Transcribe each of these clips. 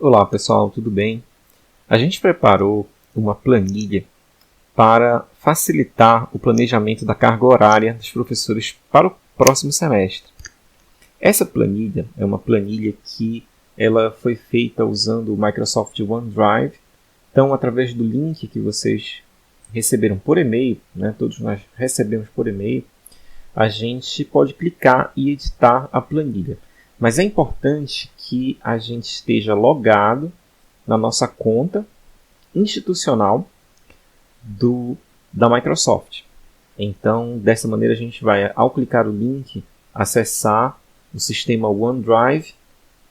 Olá pessoal, tudo bem? A gente preparou uma planilha para facilitar o planejamento da carga horária dos professores para o próximo semestre. Essa planilha é uma planilha que ela foi feita usando o Microsoft OneDrive. Então, através do link que vocês receberam por e-mail, todos nós recebemos por e-mail, a gente pode clicar e editar a planilha. Mas é importante que a gente esteja logado na nossa conta institucional da Microsoft. Então, dessa maneira, a gente vai, ao clicar o link, acessar o sistema OneDrive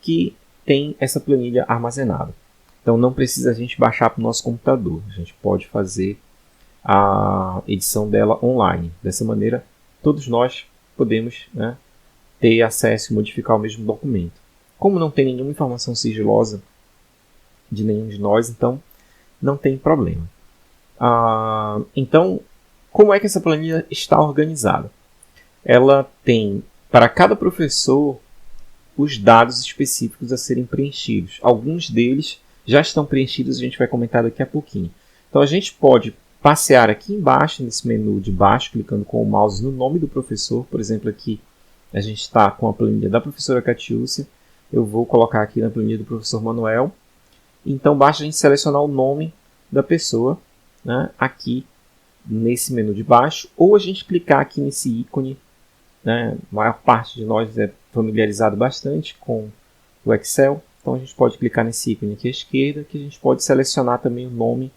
que tem essa planilha armazenada. Então, não precisa a gente baixar para o nosso computador. A gente pode fazer a edição dela online. Dessa maneira, todos nós podemos ter acesso e modificar o mesmo documento. Como não tem nenhuma informação sigilosa de nenhum de nós, então não tem problema. Então, como é que essa planilha está organizada? Ela tem, para cada professor, os dados específicos a serem preenchidos. Alguns deles já estão preenchidos, a gente vai comentar daqui a pouquinho. Então, a gente pode passear aqui embaixo, nesse menu de baixo, clicando com o mouse no nome do professor. Por exemplo, aqui a gente está com a planilha da professora Catiúcia. Eu vou colocar aqui na planilha do professor Manuel. Então, basta a gente selecionar o nome da pessoa, aqui nesse menu de baixo, ou a gente clicar aqui nesse ícone. A maior parte de nós é familiarizado bastante com o Excel, então a gente pode clicar nesse ícone aqui à esquerda, que a gente pode selecionar também o nome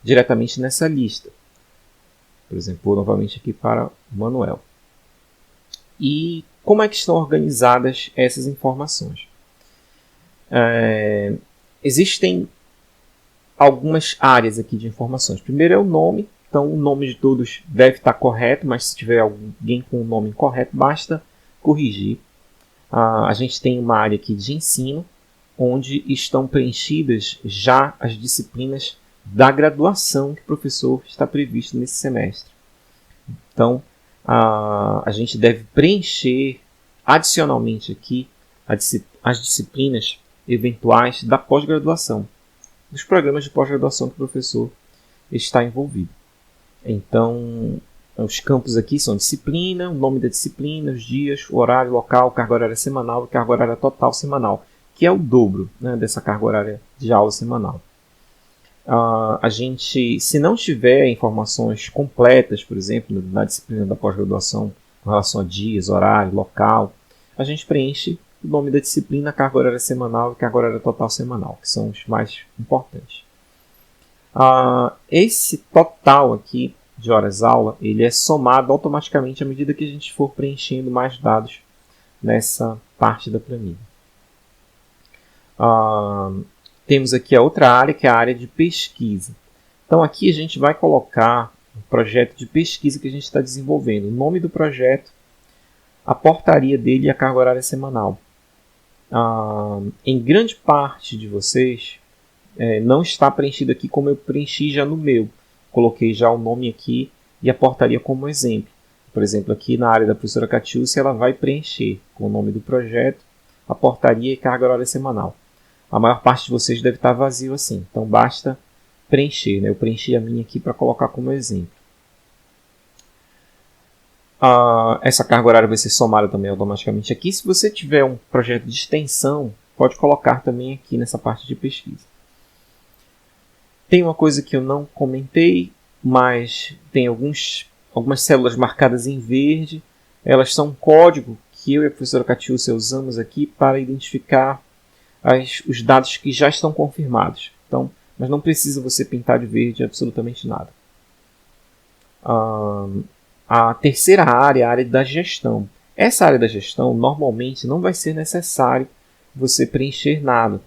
diretamente nessa lista. Por exemplo, vou novamente aqui para o Manuel. E como é que estão organizadas essas informações? Existem algumas áreas aqui de informações. Primeiro é o nome. Então, o nome de todos deve estar correto, mas se tiver alguém com o nome incorreto, basta corrigir. A gente tem uma área aqui de ensino, onde estão preenchidas já as disciplinas da graduação que o professor está previsto nesse semestre. Então, a gente deve preencher adicionalmente aqui as disciplinas eventuais da pós-graduação, dos programas de pós-graduação que o professor está envolvido. Então, os campos aqui são disciplina, o nome da disciplina, os dias, o horário, local, carga horária semanal e carga horária total semanal, que é o dobro dessa carga horária de aula semanal. A gente, se não tiver informações completas, por exemplo, na disciplina da pós-graduação, com relação a dias, horário, local, a gente preenche o nome da disciplina, carga horária semanal e carga horária total semanal, que são os mais importantes. Esse total aqui de horas-aula, ele é somado automaticamente à medida que a gente for preenchendo mais dados nessa parte da planilha. Temos aqui a outra área, que é a área de pesquisa. Então aqui a gente vai colocar o projeto de pesquisa que a gente está desenvolvendo, o nome do projeto, a portaria dele e a carga horária semanal. Em grande parte de vocês não está preenchido aqui como eu preenchi já no meu. Coloquei já o nome aqui e a portaria como exemplo. Por exemplo, aqui na área da professora Catiúcia, ela vai preencher com o nome do projeto, a portaria e carga horária semanal. A maior parte de vocês deve estar vazio assim, então basta preencher. Eu preenchi a minha aqui para colocar como exemplo. Essa carga horária vai ser somada também automaticamente aqui. Se você tiver um projeto de extensão, pode colocar também aqui nessa parte de pesquisa. Tem uma coisa que eu não comentei, mas tem algumas células marcadas em verde. Elas são um código que eu e a professora Catiúcia usamos aqui para identificar os dados que já estão confirmados. Então, mas não precisa você pintar de verde absolutamente nada. A terceira área é a área da gestão. Essa área da gestão, normalmente, não vai ser necessário você preencher nada,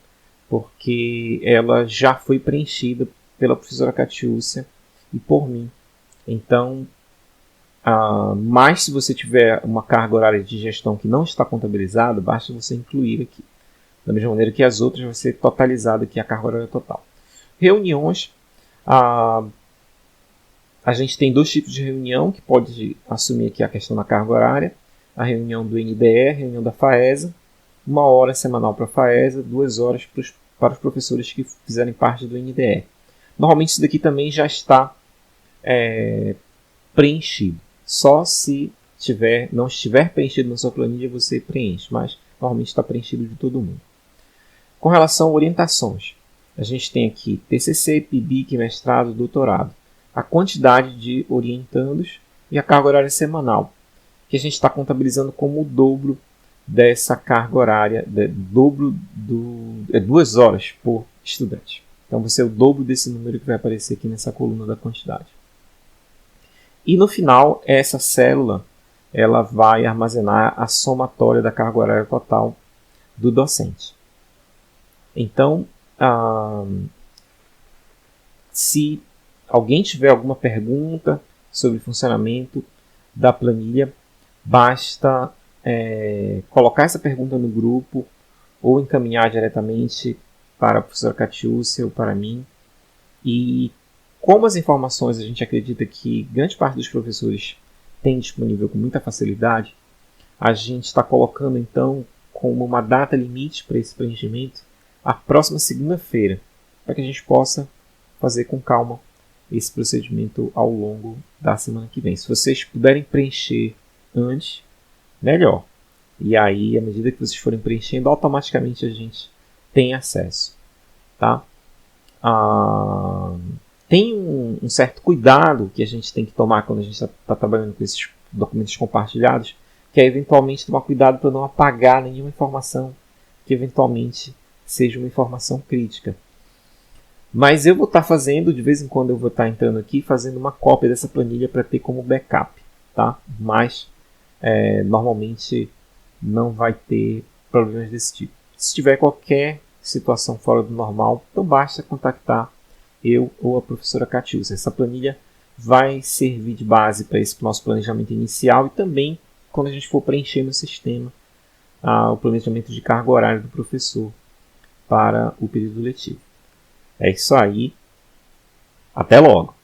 porque ela já foi preenchida pela professora Catiúcia e por mim. Então, mas se você tiver uma carga horária de gestão que não está contabilizada, basta você incluir aqui. Da mesma maneira que as outras, vai ser totalizada aqui a carga horária total. Reuniões. A gente tem dois tipos de reunião que pode assumir aqui a questão da carga horária. A reunião do NDE, a reunião da FAESA. 1 hora semanal para a FAESA, 2 horas para os professores que fizerem parte do NDE. Normalmente isso daqui também já está preenchido. Só se não estiver preenchido na sua planilha, você preenche, mas normalmente está preenchido de todo mundo. Com relação a orientações, a gente tem aqui TCC, PIBIC, mestrado, doutorado. A quantidade de orientandos e a carga horária semanal, que a gente está contabilizando como o dobro dessa carga horária, dobro 2 horas por estudante. Então vai ser o dobro desse número que vai aparecer aqui nessa coluna da quantidade. E no final, essa célula ela vai armazenar a somatória da carga horária total do docente. Então, se alguém tiver alguma pergunta sobre o funcionamento da planilha, basta colocar essa pergunta no grupo ou encaminhar diretamente para a professora Catiúcia ou para mim. E como as informações a gente acredita que grande parte dos professores tem disponível com muita facilidade, a gente está colocando então como uma data limite para esse preenchimento a próxima segunda-feira, para que a gente possa fazer com calma esse procedimento ao longo da semana que vem. Se vocês puderem preencher antes, melhor. E aí, à medida que vocês forem preenchendo, automaticamente a gente tem acesso. Tá? Tem um certo cuidado que a gente tem que tomar quando a gente está trabalhando com esses documentos compartilhados, que é eventualmente tomar cuidado para não apagar nenhuma informação que eventualmente seja uma informação crítica. Mas eu vou estar fazendo, de vez em quando eu vou estar entrando aqui, fazendo uma cópia dessa planilha para ter como backup. Tá? Mas normalmente não vai ter problemas desse tipo. Se tiver qualquer situação fora do normal, então basta contactar eu ou a professora Catiúcia. Essa planilha vai servir de base para esse nosso planejamento inicial e também quando a gente for preencher no sistema o planejamento de carga horária do professor para o período letivo. É isso aí. Até logo!